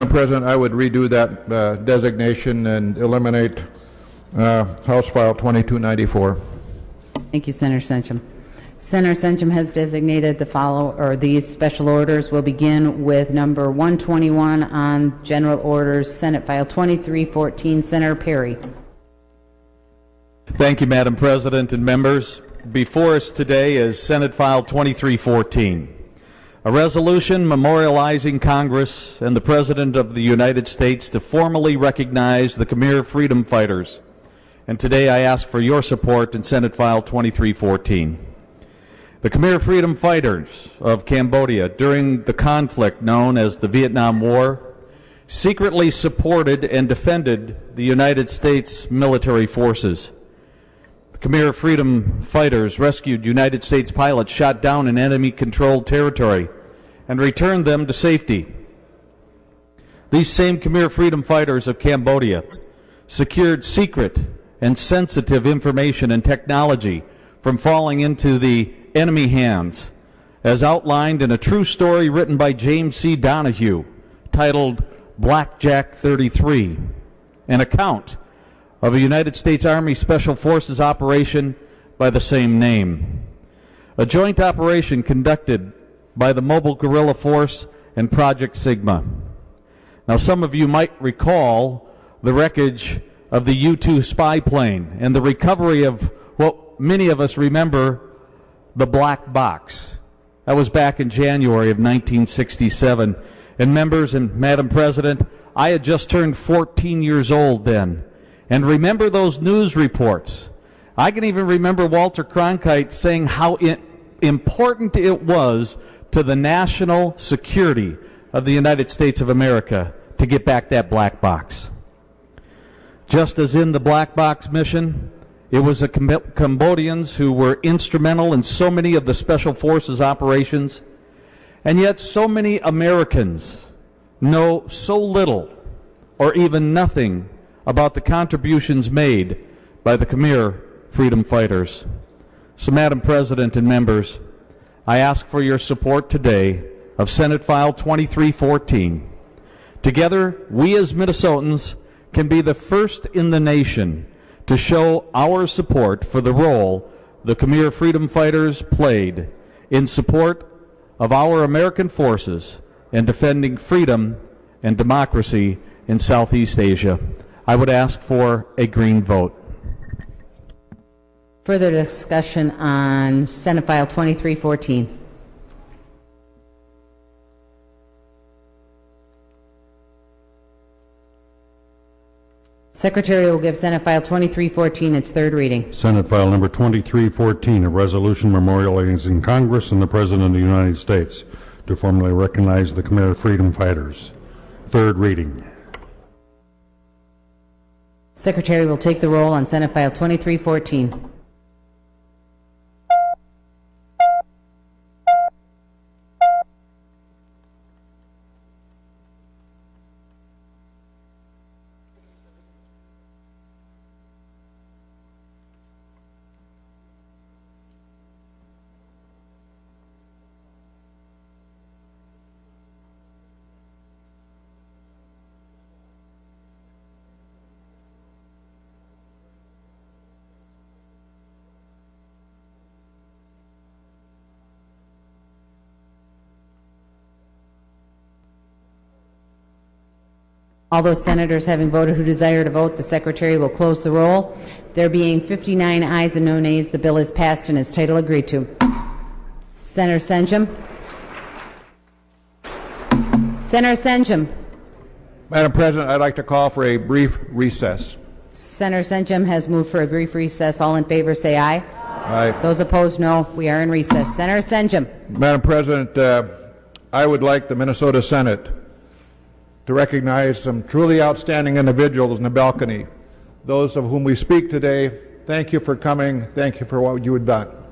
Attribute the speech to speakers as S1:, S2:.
S1: Madam President, I would redo that designation and eliminate House File 2294.
S2: Thank you, Senator Senchum. Senator Senchum has designated these special orders. Will begin with number 121 on general orders, Senate File 2314. Senator Perry.
S3: Thank you, Madam President and members. Before us today is Senate File 2314, a resolution memorializing Congress and the President of the United States to formally recognize the Khmer freedom fighters. And today I ask for your support in Senate File 2314. The Khmer freedom fighters of Cambodia during the conflict known as the Vietnam War secretly supported and defended the United States military forces. The Khmer freedom fighters rescued United States pilots shot down in enemy-controlled territory and returned them to safety. These same Khmer freedom fighters of Cambodia secured secret and sensitive information and technology from falling into the enemy hands, as outlined in a true story written by James C. Donahue titled Blackjack 33, an account of a United States Army Special Forces operation by the same name, a joint operation conducted by the Mobile Guerrilla Force and Project Sigma. Now, some of you might recall the wreckage of the U-2 spy plane and the recovery of what many of us remember, the black box. That was back in January of 1967. And members and Madam President, I had just turned 14 years old then. And remember those news reports. I can even remember Walter Cronkite saying how important it was to the national security of the United States of America to get back that black box. Just as in the black box mission, it was the Cambodians who were instrumental in so many of the Special Forces operations, and yet so many Americans know so little or even nothing about the contributions made by the Khmer freedom fighters. So, Madam President and members, I ask for your support today of Senate File 2314. Together, we as Minnesotans can be the first in the nation to show our support for the role the Khmer freedom fighters played in support of our American forces in defending freedom and democracy in Southeast Asia. I would ask for a green vote.
S2: Further discussion on Senate File 2314. Secretary will give Senate File 2314 its third reading.
S4: Senate File number 2314, a resolution memorializing Congress and the President of the United States to formally recognize the Khmer freedom fighters. Third reading.
S2: Secretary will take the roll on Senate File 2314. All those senators having voted who desire to vote, the Secretary will close the roll. There being 59 ayes and no nays, the bill is passed and its title agreed to. Senator Senchum. Senator Senchum.
S1: Madam President, I'd like to call for a brief recess.
S2: Senator Senchum has moved for a brief recess. All in favor say aye.
S1: Aye.
S2: Those opposed, no. We are in recess. Senator Senchum.
S1: Madam President, I would like the Minnesota Senate to recognize some truly outstanding individuals in the balcony. Those of whom we speak today, thank you for coming. Thank you for what you have done.